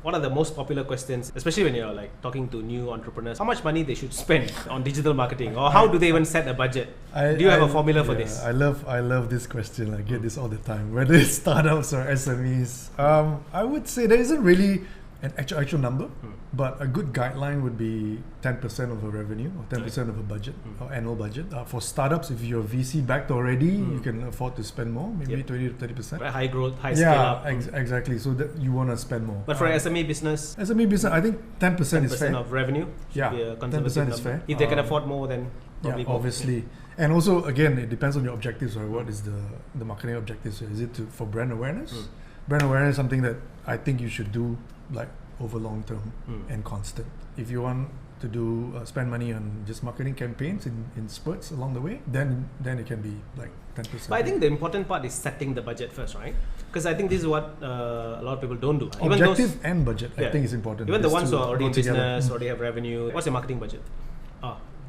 What are the most popular questions, especially when you're like talking to new entrepreneurs? How much money they should spend on digital marketing, or how do they even set a budget? Do you have a formula for this? I love this question. I get this all the time, whether it's startups or SMEs. I would say there isn't really an actual number, but a good guideline would be 10% of a revenue or 10% of a budget or annual budget. For startups, if you're VC backed already, you can afford to spend more, maybe 20 to 30%. High growth, high scale up. Exactly. So that you want to spend more. But for SME business, I think 10% is fair. 10% of revenue should be a conservative 10% is fair. If they can afford more, then probably more. Obviously. And also, again, it depends on your objectives, right? What is the marketing objectives? Is it for brand awareness? Brand awareness is something that I think you should do like over long term and constant. If you want to do spend money on just marketing campaigns in spurts along the way, then it can be like 10%. But I think the important part is setting the budget first, right? Because I think this is what a lot of people don't do. Objective and budget, I think is important. Even the ones who are already in business, already have revenue. What's your marketing budget?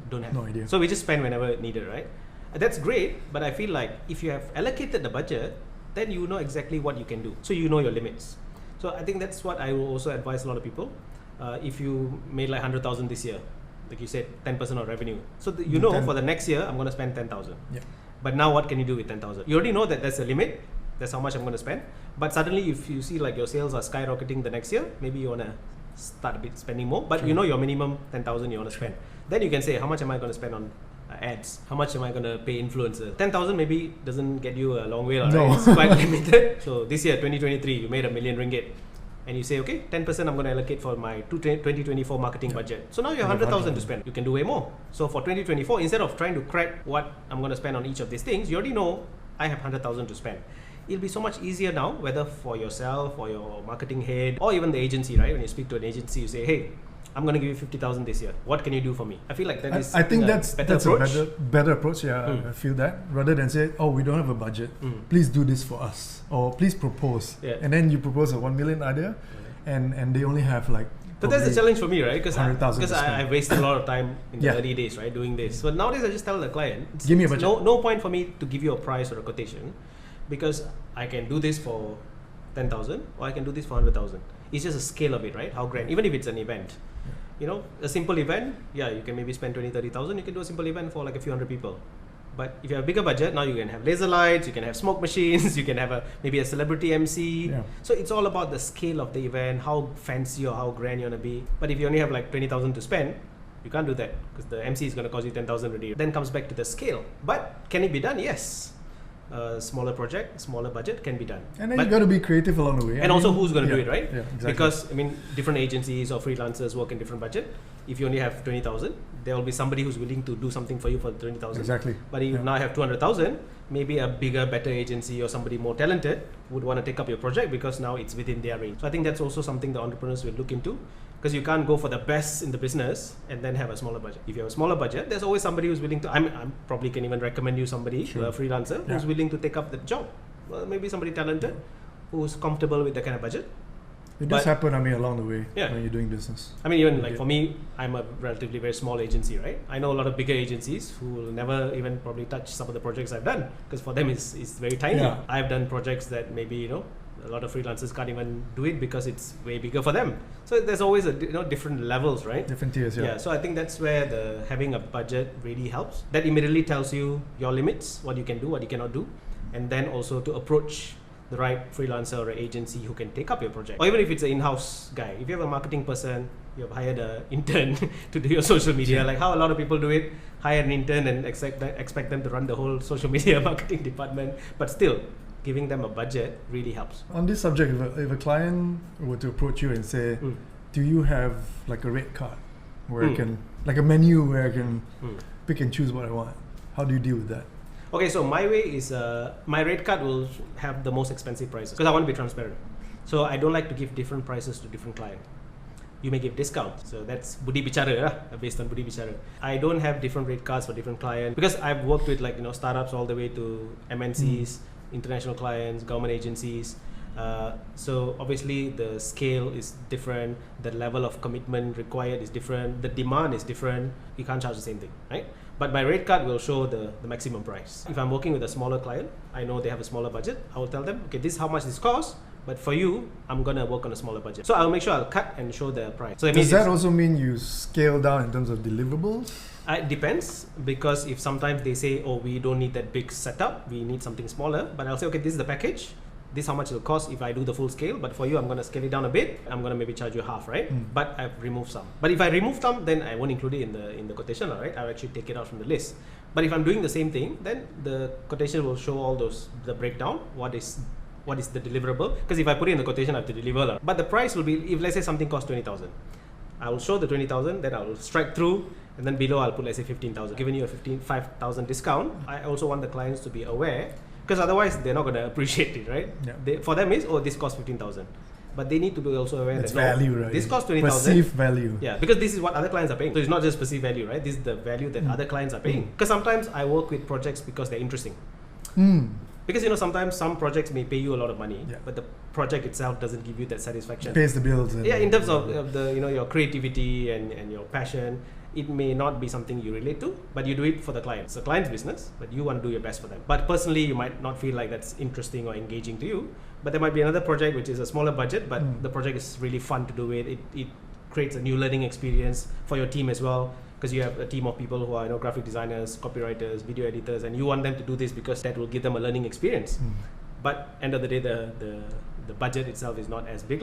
Don't have. No idea. So we just spend whenever needed, right? That's great, but I feel like if you have allocated the budget, then you know exactly what you can do. So you know your limits. So I think that's what I will also advise a lot of people. If you made like 100,000 this year, like you said, 10% of revenue. So you know for the next year, I'm going to spend 10,000. Yeah. But now what can you do with 10,000? You already know that there's a limit. That's how much I'm going to spend. But suddenly if you see like your sales are skyrocketing the next year, maybe you want to start a bit spending more. But you know your minimum 10,000 you want to spend. Then you can say, how much am I going to spend on ads? How much am I going to pay influencers? 10,000 maybe doesn't get you a long way, right? No. It's quite limited. So this year, 2023, you made ringgit 1 million. And you say, okay, 10% I'm going to allocate for my 2024 marketing budget. So now you have 100,000 to spend. You can do way more. So for 2024, instead of trying to crack what I'm going to spend on each of these things, you already know I have 100,000 to spend. It'll be so much easier now, whether for yourself or your marketing head or even the agency, right? When you speak to an agency, you say, hey, I'm going to give you 50,000 this year. What can you do for me? I feel like that is I think that's a better approach. Yeah, I feel that. Rather than say, oh, we don't have a budget. Please do this for us. Or please propose. Yeah. And then you propose a 1 million idea and they only have like... But that's the challenge for me, right? Because I wasted a lot of time in the early days, right? Doing this. But nowadays I just tell the client, give me a budget. No point for me to give you a price or a quotation because I can do this for 10,000 or I can do this for 100,000. It's just a scale of it, right? How grand, even if it's an event. You know, a simple event, you can maybe spend 20, 30,000. You can do a simple event for like a few hundred people. But if you have a bigger budget, now you can have laser lights, you can have smoke machines, you can have maybe a celebrity MC. Yeah. So it's all about the scale of the event, how fancy or how grand you want to be. But if you only have like 20,000 to spend, you can't do that because the MC is going to cost you 10,000 already. Then comes back to the scale. But can it be done? Yes. Smaller project, smaller budget can be done. And then you got to be creative along the way. And also who's going to do it, right? Yeah, exactly. Because, different agencies or freelancers work in different budget. If you only have 20,000, there will be somebody who's willing to do something for you for 20,000. Exactly. But if you now have 200,000, maybe a bigger, better agency or somebody more talented would want to take up your project because now it's within their range. So I think that's also something the entrepreneurs will look into. Because you can't go for the best in the business and then have a smaller budget. If you have a smaller budget, there's always somebody who's willing to. I'm probably can even recommend you somebody, a freelancer, who's willing to take up the job. Well, maybe somebody talented, who's comfortable with that kind of budget. It does happen, along the way when you're doing business. Even like for me, I'm a relatively very small agency, right? I know a lot of bigger agencies who will never even probably touch some of the projects I've done because for them it's very tiny. Yeah. I've done projects that maybe a lot of freelancers can't even do it because it's way bigger for them. So there's always different levels, right? Different tiers, yeah. So I think that's where having a budget really helps. That immediately tells you your limits, what you can do, what you cannot do, and then also to approach the right freelancer or agency who can take up your project. Or even if it's an in-house guy. If you have a marketing person, you have hired an intern to do your social media, like how a lot of people do it, hire an intern and expect them to run the whole social media marketing department, but still, giving them a budget really helps. On this subject, if a client were to approach you and say, do you have like a rate card where I can, like a menu where I can pick and choose what I want? How do you deal with that? Okay, so my way is, my rate card will have the most expensive prices because I want to be transparent. So I don't like to give different prices to different clients. You may give discounts. So that's Budi Bicara, based on Budi Bicara. I don't have different rate cards for different clients because I've worked with startups all the way to MNCs, international clients, government agencies. So obviously the scale is different, the level of commitment required is different, the demand is different. You can't charge the same thing, right? But my rate card will show the maximum price. If I'm working with a smaller client, I know they have a smaller budget, I will tell them, okay, this is how much this costs, But for you, I'm gonna work on a smaller budget. So I'll make sure I'll cut and show the price. So Does that also mean you scale down in terms of deliverables? It depends, because if sometimes they say, oh, we don't need that big setup, we need something smaller, but I'll say, okay, this is the package, this is how much it'll cost if I do the full scale, but for you, I'm gonna scale it down a bit, I'm gonna maybe charge you half, right? But I've removed some. But if I remove some, then I won't include it in the quotation, right? I'll actually take it out from the list. But if I'm doing the same thing, then the quotation will show all the breakdown, what is the deliverable, because if I put it in the quotation, I have to deliver. But the price will be, if let's say something costs 20,000, I will show the 20,000, then I will strike through, and then below I'll put, let's say 15,000, giving you a 5,000 discount. I also want the clients to be aware, because otherwise they're not going to appreciate it, right? Yeah. For them is, oh, this costs 15,000. But they need to be also aware It's that value, right? This costs 20,000. Perceived value. Yeah, because this is what other clients are paying. So it's not just perceived value, right? This is the value that other clients are paying. Because sometimes I work with projects because they're interesting. Because sometimes some projects may pay you a lot of money, but the project itself doesn't give you that satisfaction. It pays the bills. Yeah, in terms of the your creativity and your passion, it may not be something you relate to, but you do it for the client. It's the client's business, but you want to do your best for them. But personally, you might not feel like that's interesting or engaging to you. But there might be another project which is a smaller budget, but the project is really fun to do it. It creates a new learning experience for your team as well, because you have a team of people who are graphic designers, copywriters, video editors, and you want them to do this because that will give them a learning experience. But end of the day, the budget itself is not as big.